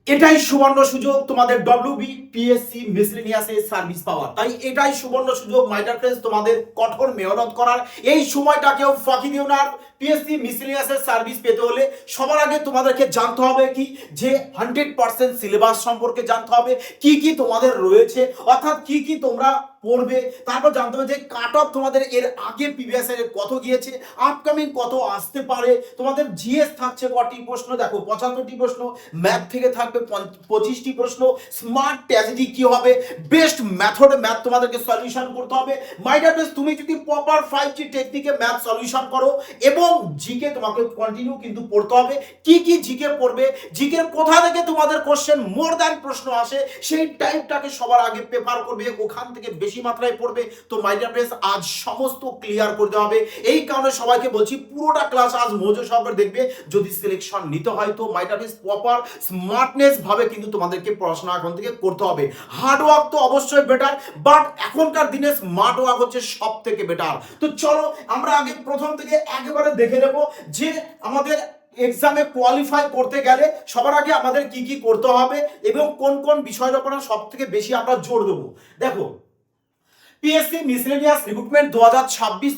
এটাই সুবর্ণ সুযোগ তোমাদের WBPSC মিসলেনিয়াসে সার্ভিস পাওয়ার। তাই এটাই সুবর্ণ সুযোগ মাই ডিয়ার ফ্রেন্ডস, তোমাদের কঠোর মেহনত করার। এই সময়টাকেও ফাঁকি দিও না। পিএসসি মিসলেনিয়াসের সার্ভিস পেতে হলে সবার আগে তোমাদেরকে জানতে হবে কি, যে 100% সিলেবাস সম্পর্কে জানতে হবে, কি কি তোমাদের রয়েছে, অর্থাৎ কি কি তোমরা পড়বে। তারপর জানতে হবে যে কাট অফ তোমাদের এর আগে প্রিভিয়াস ইয়ারে কত গিয়েছে, আপকামিং কত আসতে পারে। তোমাদের জিএস থাকছে কটি প্রশ্ন, দেখো 75টি প্রশ্ন, ম্যাথ থেকে থাকবে 25টি প্রশ্ন, স্মার্ট ট্র্যাজেডি কি হবে, বেস্ট মেথডে ম্যাথ তোমাদেরকে সলিউশন করতে হবে। মাই ডিয়ার ফ্রেন্ডস, তুমি যদি প্রপার 5G টেকনিকে ম্যাথ সলিউশন করো এবং জিকে তোমাকে কন্টিনিউ কিন্তু পড়তে হবে। কি কি জিকে পড়বে, জিকে কোথা থেকে তোমাদের কোশ্চেন মোর দ্যান প্রশ্ন আসে, সেই টাইপটাকে সবার আগে পেপার করবে, ওখান থেকে বেশি মাত্রায় পড়বে। তো মাই ডিয়ার ফ্রেন্ডস, আজ সমস্ত ক্লিয়ার করতে হবে। এই কারণে সবাইকে বলছি পুরোটা ক্লাস আজ মনোযোগ সহকারে দেখবে। যদি সিলেকশন নিতে হয় তো my dear friends proper smartness ভাবে কিন্তু তোমাদেরকে পড়াশোনা এখন থেকে করতে হবে। হার্ড ওয়ার্ক তো অবশ্যই বেটার, বাট এখনকার দিনে স্মার্ট ওয়ার্ক হচ্ছে সব থেকে বেটার। তো চলো আমরা আগে প্রথম থেকে একেবারে দেখে নেব যে আমাদের এক্সামে কোয়ালিফাই করতে গেলে সবার আগে আমাদের কি কি করতে হবে এবং কোন কোন বিষয়ের উপর সব থেকে বেশি আমরা জোর দেবো। দেখো, পিএসসি মিসলেনিয়াস রিক্রুটমেন্ট 2026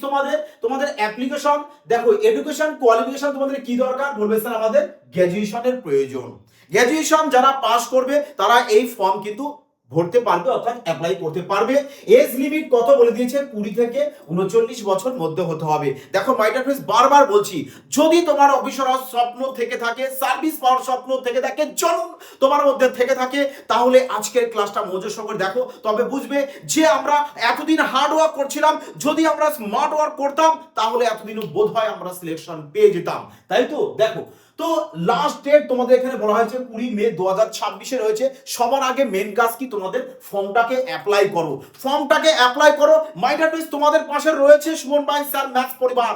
তোমাদের অ্যাপ্লিকেশন। দেখো, এডুকেশন কোয়ালিফিকেশন তোমাদের কি দরকার বলবে স্যার, আমাদের গ্র্যাজুয়েশনের প্রয়োজন। গ্র্যাজুয়েশন যারা পাস করবে তারা এই ফর্ম কিন্তু ভরতে পারবে, অর্থাৎ অ্যাপ্লাই করতে পারবে। এজ লিমিট কত বলে দিয়েছে, 20 থেকে 39 বছর মধ্যে হতে হবে। দেখো মাই ডিয়ার ফ্রেন্ডস, বারবার বলছি, যদি তোমার অফিসার হওয়ার স্বপ্ন থেকে থাকে, সার্ভিস পাওয়ার স্বপ্ন থেকে থাকে, জনম তোমার মধ্যে থেকে থাকে, তাহলে আজকের ক্লাসটা মনোযোগ সহকারে দেখো। তবে বুঝবে যে আমরা এতদিন হার্ড ওয়ার্ক করছিলাম, যদি আমরা স্মার্ট ওয়ার্ক করতাম তাহলে এতদিনও বোধ হয় আমরা সিলেকশন পেয়ে যেতাম, তাই তো। দেখো, তো লাস্ট ডেট তোমাদের এখানে বলা হয়েছে 20 মে 2026 রয়েছে। সবার আগে মেন কাজ কি, তোমাদের ফর্মটাকে অ্যাপ্লাই করো। ফর্মটাকে অ্যাপ্লাই করো। মাই ডিয়ার ফ্রেন্ডস, তোমাদের পাশে রয়েছে সুমন ভাই স্যার ম্যাথস পরিবার,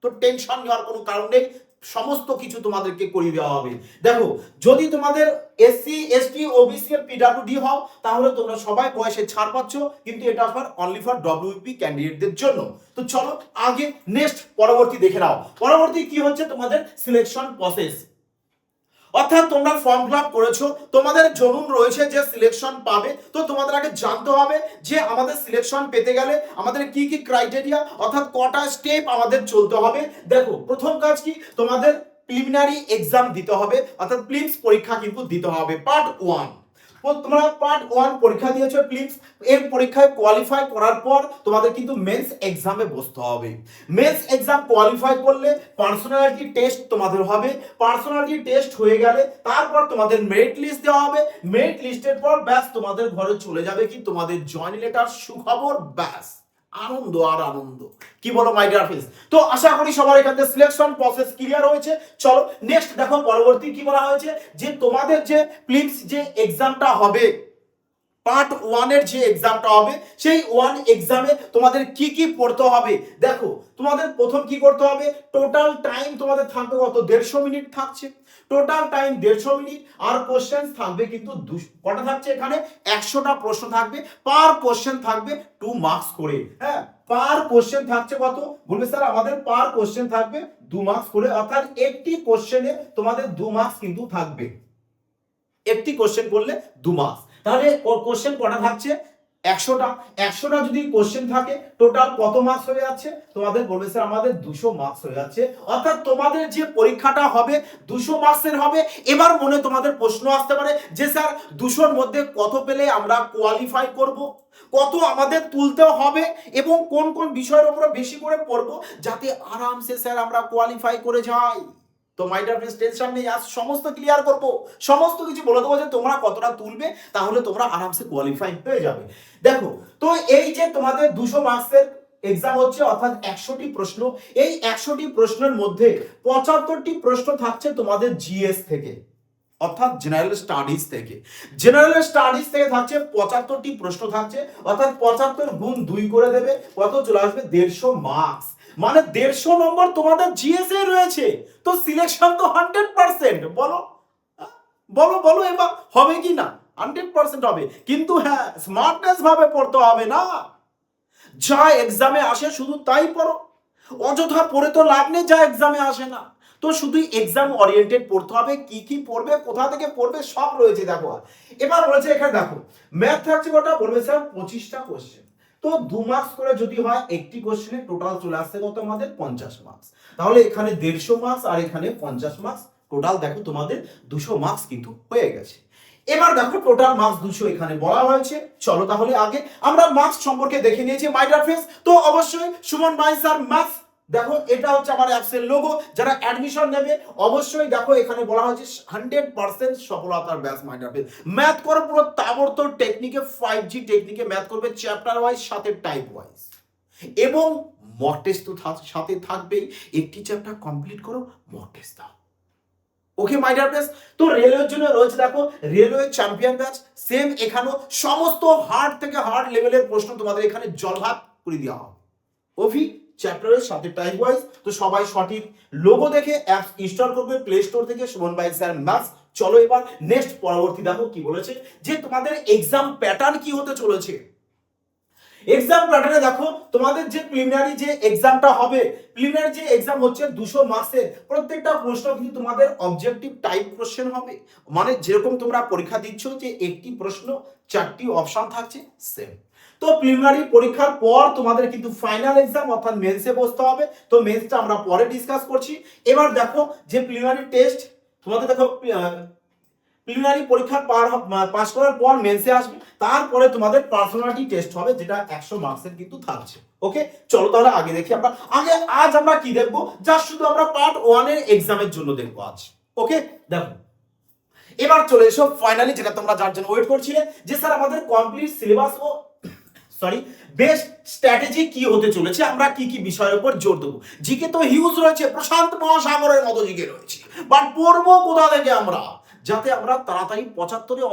তো টেনশন নেওয়ার কোনো কারণ নেই, সমস্ত কিছু তোমাদেরকে করিয়ে দেওয়া হবে। দেখো, যদি তোমাদের SC ST OBC এর PWD হও তাহলে তোমরা সবাই বয়সে ছাড় পাচ্ছ, কিন্তু এটা ফর অনলি ফর WP ক্যান্ডিডেটদের জন্য। তো চলো আগে নেক্সট পরবর্তী দেখে নাও। পরবর্তী কি হচ্ছে, তোমাদের সিলেকশন প্রসেস। অর্থাৎ তোমরা ফর্ম ফিল আপ করেছো, তোমাদের জনুন রয়েছে যে সিলেকশন পাবে। তো তোমাদের আগে জানতে হবে যে আমাদের সিলেকশন পেতে গেলে আমাদের কি কি ক্রাইটেরিয়া, অর্থাৎ কটা স্টেপ আমাদের চলতে হবে। দেখো, প্রথম কাজ কি, তোমাদের প্রিলিমিনারি এক্সাম দিতে হবে, অর্থাৎ প্রিলিমস পরীক্ষা কিন্তু দিতে হবে। পার্ট 1, তোমরা পার্ট 1 পরীক্ষা দিয়েছো প্লিজ, এর পরীক্ষায় কোয়ালিফাই করার পর তোমাদের কিন্তু মেন্স এক্সামে বসতে হবে। মেন্স এক্সাম কোয়ালিফাই করলে পার্সোনালিটি টেস্ট তোমাদের হবে। পার্সোনালিটি টেস্ট হয়ে গেলে তারপর তোমাদের মেরিট লিস্ট দেওয়া হবে। মেরিট লিস্টের পর ব্যাস তোমাদের ঘরে চলে যাবে কি, তোমাদের জয়েনিং লেটার, সুখবর, ব্যাস আনন্দ আর আনন্দ। কি বলো মাই ডিয়ার ফ্রেন্ডস? তো আশা করি সবার এখান থেকে সিলেকশন প্রসেস ক্লিয়ার হয়েছে। চলো নেক্সট দেখো, পরবর্তী কি বলা হয়েছে, যে তোমাদের যে প্রিলিমস যে এক্সামটা হবে, পার্ট 1 এর যে এক্সামটা হবে, সেই 1 এক্সামে তোমাদের কি কি পড়তে হবে। দেখো, তোমাদের প্রথম কি করতে হবে, টোটাল টাইম তোমাদের থাকবে কত, 150 মিনিট থাকছে। টোটাল টাইম 150 মিনিট, আর কোশ্চেন থাকবে কিন্তু কটা থাকছে এখানে, 100টা প্রশ্ন থাকবে। পার কোশ্চেন থাকবে 2 মার্কস করে। হ্যাঁ, পার কোশ্চেন থাকছে কত বলবে স্যার, আমাদের পার কোশ্চেন থাকবে 2 মার্কস করে, অর্থাৎ একটি কোশ্চেনে তোমাদের 2 মার্কস কিন্তু থাকবে। একটি কোশ্চেন করলে 2 মার্কস। তাহলে কোশ্চেন কটা থাকছে, 100টা। 100টা যদি কোশ্চেন থাকে, টোটাল কত মার্কস হয়ে যাচ্ছে, তোমাদের বলবে স্যার আমাদের 200 মার্কস হয়ে যাচ্ছে। অর্থাৎ তোমাদের যে পরীক্ষাটা হবে 200 মার্কসের হবে। এবার মনে তোমাদের প্রশ্ন আসতে পারে যে স্যার 200-র মধ্যে কত পেলে আমরা কোয়ালিফাই করব, কত আমাদের তুলতে হবে এবং কোন কোন বিষয়ের উপর বেশি করে পড়বো যাতে আরামসে স্যার আমরা কোয়ালিফাই করে যাই। তো মাই ডিয়ার ফ্রেন্ডস, টেনশন নেই, আজ সমস্ত ক্লিয়ার করবো, সমস্ত কিছু বলে দেবো যে তোমরা কতটা তুলবে, তাহলে তোমরা আরামসে কোয়ালিফাই হয়ে যাবে। দেখো, তো এই যে তোমাদের 200 মার্কসের এক্সাম হচ্ছে, অর্থাৎ 100টি প্রশ্ন। এই 100টি প্রশ্নের মধ্যে 75টি প্রশ্ন থাকছে তোমাদের জিএস থেকে, অর্থাৎ জেনারেল স্টাডিজ থেকে। জেনারেল স্টাডিজ থেকে থাকছে 75টি প্রশ্ন থাকছে, অর্থাৎ 75 গুণ 2 করে দেবে, কত চলে আসবে, 150 মার্কস। মানে 150 নম্বর তোমাদের জিএস এ রয়েছে। তো সিলেকশন তো 100%। বলো বলো বলো, এবার হবে কি না, 100% হবে। কিন্তু হ্যাঁ, স্মার্টনেস ভাবে পড়তে হবে না, যা এক্সামে আসে শুধু তাই পড়ো। অযথা পড়ে তো লাভ নেই, যা এক্সামে আসে না। তো শুধু এক্সাম ওরিয়েন্টেড পড়তে হবে, কি কি পড়বে, কোথা থেকে পড়বে, সব রয়েছে দেখো। এবার বলেছে এখানে দেখো ম্যাথ থাকছে কটা, বলবে স্যার 25টা কোশ্চেন। তো 2 মার্কস করে যদি হয় একটি কোশ্চেনে টোটাল চলে আসছে কত আমাদের 50 মার্কস। তাহলে এখানে 150 মার্কস আর এখানে 50 মার্কস, টোটাল দেখো তোমাদের 200 মার্কস কিন্তু হয়ে গেছে। এবার দেখো টোটাল মার্কস 200 এখানে বলা হয়েছে। চলো তাহলে আগে আমরা মার্কস সম্পর্কে দেখে নিয়েছি মাই ডিয়ার ফ্রেন্ডস। তো অবশ্যই সুমন ভাই স্যার মার্কস দেখো এটা হচ্ছে আমার অ্যাপসের লোগো। যারা অ্যাডমিশন নেবে অবশ্যই দেখো এখানে বলা হয়েছে 100% সফলতার batch my dear friends. Math করো পুরো তাবড়তোড় টেকনিকে, 5G টেকনিকে ম্যাথ করবে, চ্যাপ্টার ওয়াইজ সাথে টাইপ ওয়াইজ, এবং মক টেস্ট তো সাথে থাকবেই। একটি চ্যাপ্টার কমপ্লিট করো, মক টেস্ট দাও। ওকে মাই ডিয়ার ফ্রেন্ডস। তো রেলওয়ের জন্য রয়েছে দেখো রেলওয়ে চ্যাম্পিয়ন ব্যাচ, সেম এখানেও সমস্ত হার্ড থেকে হার্ড লেভেলের প্রশ্ন তোমাদের এখানে জলভাত করে দেওয়া হবে। ওভি চ্যাপ্টারের সাথে টাইপ ওয়াইজ। তো সবাই সঠিক লোগো দেখে অ্যাপ ইনস্টল করবে প্লে স্টোর থেকে, সুমন ভাই স্যার ম্যাথস। চলো এবার নেক্সট পরবর্তী দেখো কি বলেছে, যে তোমাদের এক্সাম প্যাটার্ন কি হতে চলেছে। এক্সাম প্যাটার্নে দেখো তোমাদের যে প্রিলিমিনারি যে এক্সামটা হবে, প্রিলিমিনারি যে এক্সাম হচ্ছে 200 মার্কসের, প্রত্যেকটা প্রশ্ন কিন্তু তোমাদের অবজেক্টিভ টাইপ কোশ্চেন হবে। মানে যেরকম তোমরা পরীক্ষা দিচ্ছ যে একটি প্রশ্ন 4টি অপশন থাকছে, সেম। তো প্রিলিমিনারি পরীক্ষার পর তোমাদের কিন্তু ফাইনাল এক্সাম অর্থাৎ মেন্সে বসতে হবে। তো মেন্সটা আমরা পরে ডিসকাস করছি। এবার দেখো যে প্রিলিমিনারি টেস্ট তোমাদের দেখো প্রিলিমিনারি পরীক্ষা পাস করার পর মেন্সে আসবে, তারপরে তোমাদের পার্সোনালিটি টেস্ট হবে যেটা 100 মার্কসের কিন্তু থাকছে। ওকে চলো তাহলে আগে দেখি আমরা আজ আমরা কি দেখবো, যা শুধু আমরা পার্ট 1 এর এক্সামের জন্য দেখবো আজ। ওকে দেখো এবার চলে এসো ফাইনালি যেটা তোমরা যার জন্য ওয়েট করছিলে, যে স্যার আমাদের কমপ্লিট সিলেবাস ও বেস্ট স্ট্র্যাটেজি কি হতে চলেছে, আমরা কি কি বিষয়ের উপর জোর দেবো। জিকে তো হিউজ রয়েছে, প্রশান্ত মহাসাগরের মতো জিকে রয়েছে, বাট পড়বো কোথা থেকে আমরা, যাতে আমরা তাড়াতাড়ি 75-এ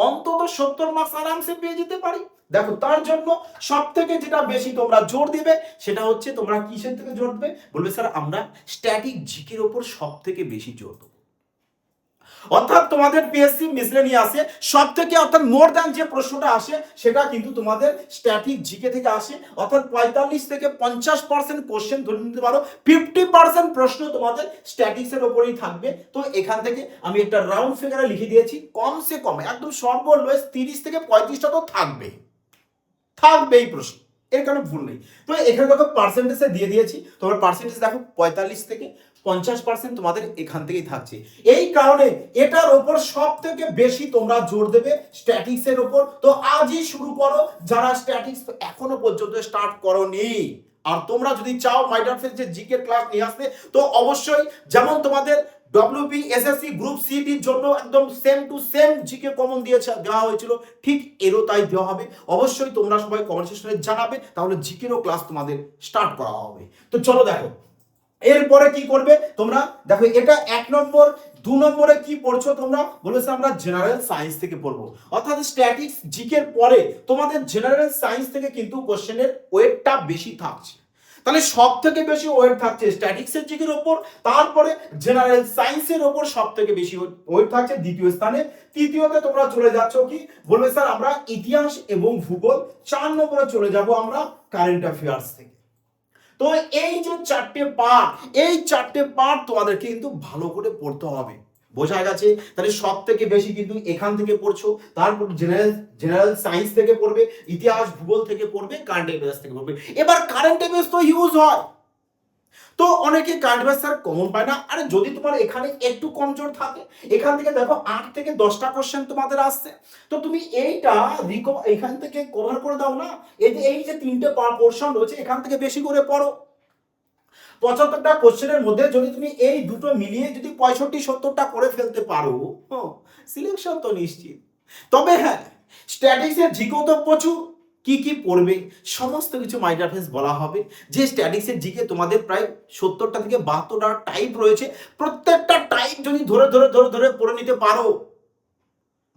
অন্তত 70 মার্কস আরামসে পেয়ে যেতে পারি। দেখো তার জন্য সব থেকে যেটা বেশি তোমরা জোর দিবে সেটা হচ্ছে, তোমরা কিসের থেকে জোর দেবে, বলবে স্যার আমরা স্ট্যাটিক জিকের উপর সব থেকে বেশি জোর দেবো। অর্থাৎ তোমাদের পিএসসি মিসলেনিয়াসে সব থেকে অর্থাৎ মোর দ্যান যে প্রশ্নটা আসে সেটা কিন্তু তোমাদের স্ট্যাটিক জিকে থেকে আসে। অর্থাৎ 45 থেকে 50% কোশ্চেন ধরে নিতে পারো, 50% প্রশ্ন তোমাদের স্ট্যাটিক্সের উপরেই থাকবে। তো এখান থেকে আমি একটা রাউন্ড ফিগারে লিখে দিয়েছি, কমসে কম একদম সর্বলোয়েস্ট 30 থেকে 35টা তো থাকবেই প্রশ্ন, এর কারণে ভুল নেই। তো এখানে দেখো পার্সেন্টেজে দিয়ে দিয়েছি, তোমার পার্সেন্টেজ দেখো 45 থেকে 50% তোমাদের এখান থেকেই থাকছে। এই কারণে এটার উপর সব থেকে বেশি তোমরা জোর দেবে স্ট্যাটিক্সের উপর। তো আজই শুরু করো যারা স্ট্যাটিক্স এখনো পর্যন্ত স্টার্ট করোনি। আর তোমরা যদি চাও মাই ডিয়ার ফ্রেন্ডস যে জিকে ক্লাস নিয়ে আসতে, তো অবশ্যই যেমন তোমাদের ডব্লিউবি এসএসসি গ্রুপ সিটির জন্য একদম same to same GK common দেওয়া হয়েছিল, ঠিক এরও তাই দেওয়া হবে। অবশ্যই তোমরা সবাই কমেন্ট সেকশনে জানাবে, তাহলে জিকেরও ক্লাস তোমাদের স্টার্ট করা হবে। তো চলো দেখো এরপরে কি করবে তোমরা, দেখো এটা 1 নম্বর। 2 নম্বরে কি পড়ছো তোমরা, বলেছে আমরা জেনারেল সায়েন্স থেকে পড়বো। অর্থাৎ স্ট্যাটিক্স জিকের পরে তোমাদের জেনারেল সায়েন্স থেকে কিন্তু কোশ্চেনের ওয়েটটা বেশি থাকছে। তাহলে সব থেকে বেশি ওয়েট থাকছে স্ট্যাটিক্সের জিকের উপর, তারপরে জেনারেল সায়েন্সের উপর সব থেকে বেশি ওয়েট থাকছে দ্বিতীয় স্থানে। তৃতীয়তে তোমরা চলে যাচ্ছ কি, বলবে স্যার আমরা ইতিহাস এবং ভূগোল। 4 নম্বরে চলে যাব আমরা কারেন্ট অ্যাফেয়ার্স থেকে। তো এই যে 4টে পার্ট তোমাদেরকে কিন্তু ভালো করে পড়তে হবে, বোঝা গেছে। তাহলে সব থেকে বেশি কিন্তু এখান থেকে পড়ছো, তারপর জেনারেল সায়েন্স থেকে পড়বে, ইতিহাস ভূগোল থেকে পড়বে, কারেন্ট অ্যাফেয়ার্স থেকে পড়বে। এবার কারেন্ট অ্যাফেয়ার্স তো হিউজ হয়, তো অনেকে কারেন্ট অ্যাফেয়ার্স স্যার কমন পায় না। আরে যদি তোমার এখানে একটু কমজোর থাকে, এখান থেকে দেখো 8 থেকে 10টা কোশ্চেন তোমাদের আসছে, তো তুমি এইটা এখান থেকে কভার করে দাও না। এই যে 3টে পোরশন রয়েছে এখান থেকে বেশি করে পড়ো। 75টা কোশ্চেনের মধ্যে যদি তুমি এই দুটো মিলিয়ে যদি 65-70টা করে ফেলতে পারো, সিলেকশন তো নিশ্চিত। তবে হ্যাঁ, স্ট্যাটিক্সের জিকেও তো প্রচুর, কি কি পড়বে সমস্ত কিছু মাই ডিয়ার ফ্রেন্ডস বলা হবে। যে স্ট্যাটিক্সের জিকে তোমাদের প্রায় 70টা থেকে 72টা টাইপ রয়েছে, প্রত্যেকটা টাইপ যদি ধরে পড়ে নিতে পারো,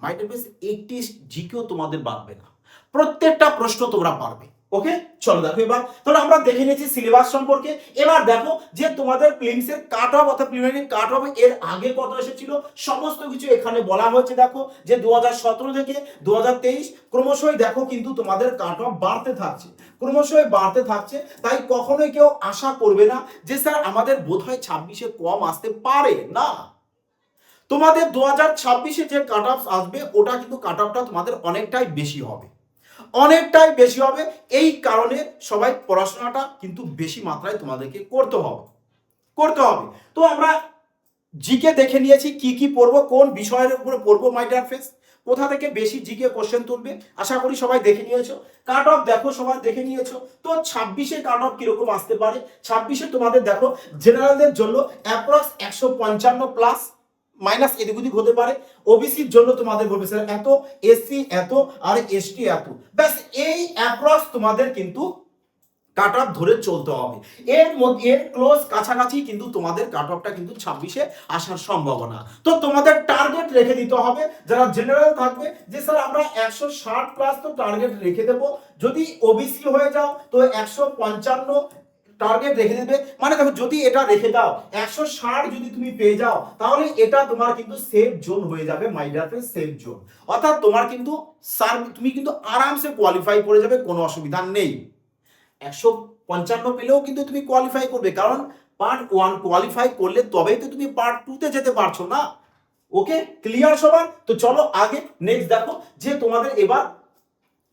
মাই ডিয়ার ফ্রেন্ডস 80 জিকেও তোমাদের বাড়বে না, প্রত্যেকটা প্রশ্ন তোমরা পারবে। ওকে, চলো দেখো এবার তাহলে আমরা দেখে নিয়েছি সিলেবাস সম্পর্কে। এবার দেখো যে তোমাদের প্রিলিমসের কাট অফ অর্থাৎ প্রিলিমিনারি কাট অফ এর আগে কত এসেছিল সমস্ত কিছু এখানে বলা হয়েছে। দেখো যে 2017 থেকে 2023 ক্রমশই দেখো কিন্তু তোমাদের কাট অফ বাড়তে থাকছে, ক্রমশই বাড়তে থাকছে। তাই কখনোই কেউ আশা করবে না যে স্যার আমাদের বোধহয় 26-এ কম আসতে পারে না। তোমাদের 2026-এ যে কাট অফ আসবে ওটা কিন্তু কাট অফটা তোমাদের অনেকটাই বেশি হবে, অনেকটাই বেশি হবে। এই কারণে সবাই পড়াশোনাটা কিন্তু বেশি মাত্রায় তোমাদেরকে করতে হবে, করতে হবে। তো আমরা জিকে দেখে নিয়েছি কি কি পড়বো, কোন বিষয়ের উপরে পড়বো মাই ডিয়ার ফ্রেন্ডস, কোথা থেকে বেশি জিকে কোশ্চেন তুলবে আশা করি সবাই দেখে নিয়েছো। কাট অফ দেখো সবাই দেখে নিয়েছো। তো 26-এ কাট অফ কিরকম আসতে পারে, 26-এ তোমাদের দেখো জেনারেলদের জন্য অ্যাপ্রক্স 155 প্লাস, মাইনাস এদিক ওদিক হতে পারে। ওবিসির জন্য তোমাদের বলবে স্যার এত, এসসি এত, আর এসটি এত, ব্যাস এই অ্যাপ্রক্স তোমাদের কিন্তু কাট অফ ধরে চলতে হবে। এর মধ্যে এর ক্লোজ কাছাকাছি কিন্তু তোমাদের কাট অফটা কিন্তু 26-এ আসার সম্ভাবনা। তো তোমাদের টার্গেট রেখে দিতে হবে যারা জেনারেল থাকবে যে স্যার আমরা 160 প্লাস তো টার্গেট রেখে দেব, যদি ওবিসি হয়ে যাও তো 155 টার্গেট রেখে দেবে। মানে দেখো যদি এটা রেখে দাও 160 যদি তুমি পেয়ে যাও তাহলে এটা তোমার কিন্তু সেফ জোন হয়ে যাবে my dear friend, safe zone. অর্থাৎ তোমার কিন্তু তুমি কিন্তু আরামসে কোয়ালিফাই করে যাবে, কোনো অসুবিধা নেই। 155 পেলেও কিন্তু তুমি কোয়ালিফাই করবে, কারণ পার্ট 1 কোয়ালিফাই করলে তবেই তো তুমি পার্ট 2-তে যেতে পারছো না। ওকে, ক্লিয়ার সবার? তো চলো আগে নেক্সট দেখো যে তোমাদের এবার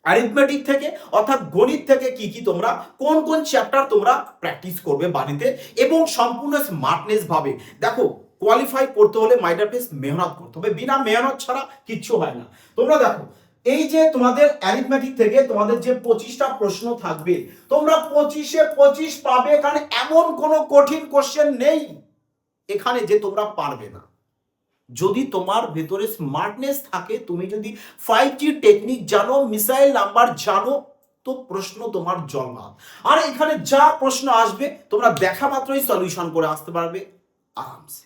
অ্যারিথমেটিক থেকে অর্থাৎ গণিত থেকে কি কি তোমরা কোন কোন চ্যাপ্টার তোমরা প্র্যাকটিস করবে বাড়িতে এবং সম্পূর্ণ স্মার্টনেস ভাবে। দেখো কোয়ালিফাই করতে হলে মাই ডিয়ার ফ্রেন্ডস মেহনত করতে হবে, বিনা মেহনত ছাড়া কিচ্ছু হয় না। তোমরা দেখো এই যে তোমাদের অ্যারিথমেটিক থেকে তোমাদের যে 25টা প্রশ্ন থাকবে, তোমরা 25-এ 25 পাবে, কারণ এমন কোনো কঠিন কোশ্চেন নেই এখানে যে তোমরা পারবে না। যদি তোমার ভেতরে স্মার্টনেস থাকে, তুমি যদি 5G টেকনিক জানো, মিসাইল নাম্বার জানো, তো প্রশ্ন তোমার জন্মা। আর এখানে যা প্রশ্ন আসবে তোমরা দেখা মাত্রই সলিউশন করে আসতে পারবে আরামসে।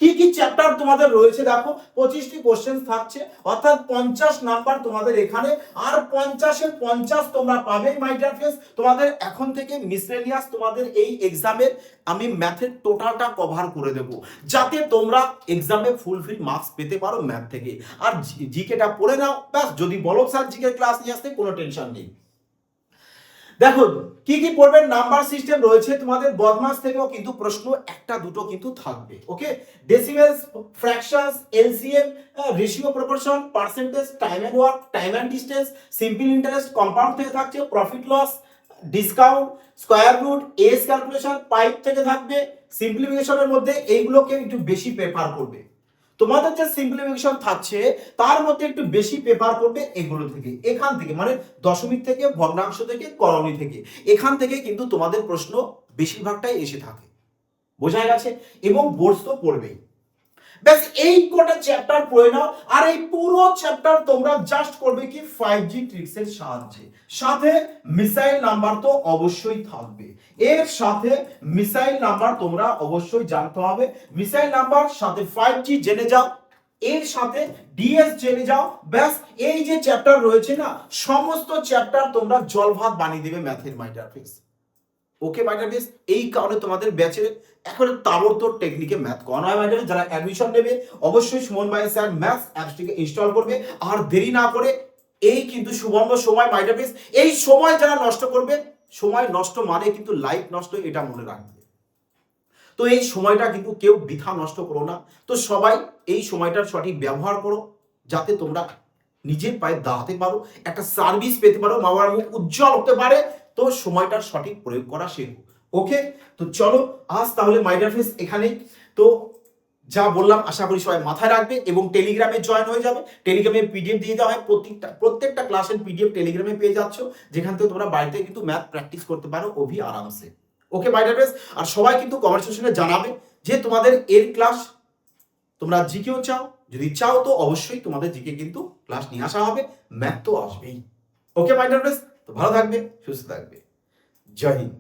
কি কি চ্যাপ্টার তোমাদের রয়েছে দেখো, 25টি কোশ্চেন থাকছে, অর্থাৎ 50 নাম্বার তোমাদের এখানে, আর 50-এর 50 তোমরা পাবে মাই ডিয়ার ফ্রেন্ডস। তোমাদের এখন থেকে মিসলেনিয়াস তোমাদের এই এক্সামের আমি ম্যাথের টোটালটা কভার করে দেব, যাতে তোমরা এক্সামে ফুলফিল মার্কস পেতে পারো ম্যাথ থেকে। আর জিকেটা পড়ে নাও ব্যাস, যদি বলো স্যার জিকে ক্লাস নিয়ে আসতে কোনো টেনশন নেই। দেখো কি কি পড়বে, নাম্বার সিস্টেম রয়েছে তোমাদের, বদমাস থেকেও কিন্তু প্রশ্ন একটা দুটো কিন্তু থাকবে। Okay, decimals, fractions, LCM, ratio, proportion, percentage, time and work, time and distance, simple interest, compound থেকে থাকছে, profit loss, discount, square root, এস ক্যালকুলেশন, পাইপ থেকে থাকবে। সিম্পলিফিকেশনের মধ্যে এইগুলোকে একটু বেশি প্রেফার করবে। তোমাদের যে সিম্পলিফিকেশন থাকছে তার মধ্যে একটু বেশি পেপার করবে এগুলো থেকে, এখান থেকে মানে দশমিক থেকে, ভগ্নাংশ থেকে, করণী থেকে, এখান থেকে কিন্তু তোমাদের প্রশ্ন বেশিরভাগটাই এসে থাকে, বোঝা গেছে? এবং বোর্ডস তো পড়বেই। ব্যাস এই কটা চ্যাপ্টার পড়ে নাও, আর এই পুরো চ্যাপ্টার তোমরা জাস্ট করবে কি 5G ট্রিক্স এর সাহায্যে। সাথে মিসাইল নাম্বার তো অবশ্যই থাকবে, এর সাথে মিসাইল নাম্বার তোমরা অবশ্যই জানতে হবে। মিসাইল নাম্বার সাথে 5G জেনে যাও, এর সাথে ডিএস জেনে যাও, ব্যাস এই যে চ্যাপ্টার রয়েছে না সমস্ত চ্যাপ্টার তোমরা জল ভাত বানিয়ে দেবে ম্যাথের my dear friends. Okay my dear friends, এই কারণে তোমাদের ব্যাচে এখন তাবড়তোড় টেকনিকে ম্যাথ করানো হয় মাই ডিয়ার। যারা অ্যাডমিশন নেবে অবশ্যই সুমন ভাই স্যার ম্যাথস অ্যাপসটিকে ইনস্টল করবে, আর দেরি না করে এই কিন্তু সুবর্ণ সময় মাই ডিয়ার ফ্রেন্ডস। এই সময় যারা নষ্ট করবে, সময় নষ্ট মানে কিন্তু লাইফ নষ্ট, এটা মনে রাখবে। তো এই সময়টা কিন্তু কেউ বৃথা নষ্ট করো না। তো সবাই এই সময়টার সঠিক ব্যবহার করো, যাতে তোমরা নিজের পায়ে দাঁড়াতে পারো, একটা সার্ভিস পেতে পারো, মা বাবার মুখ উজ্জ্বল হতে পারে। তো সময়টার সঠিক প্রয়োগ করা শেখো। ওকে, তো চলো আজ তাহলে মাই ডিয়ার ফ্রেন্ডস এখানেই। তো যা বললাম আশা করি সবাই মাথায় রাখবে এবং টেলিগ্রামে জয়েন হয়ে যাবে। টেলিগ্রামে পিডিএফ দিয়ে দেওয়া হয়, প্রত্যেকটা ক্লাসের পিডিএফ টেলিগ্রামে পেয়ে যাচ্ছ, যেখান থেকে তোমরা বাড়িতে কিন্তু ম্যাথ প্র্যাকটিস করতে পারো অভি আরামসে। ওকে মাই ডিয়ার ফ্রেন্ডস, আর সবাই কিন্তু কমেন্ট সেকশনে জানাবে যে তোমাদের এর ক্লাস তোমরা জিকেও চাও, যদি চাও তো অবশ্যই তোমাদের জিকে কিন্তু ক্লাস নিয়ে আসা হবে, ম্যাথ তো আসবেই। ওকে মাই ডিয়ার ফ্রেন্ডস, তো ভালো থাকবে, সুস্থ থাকবে, জয় হিন্দ।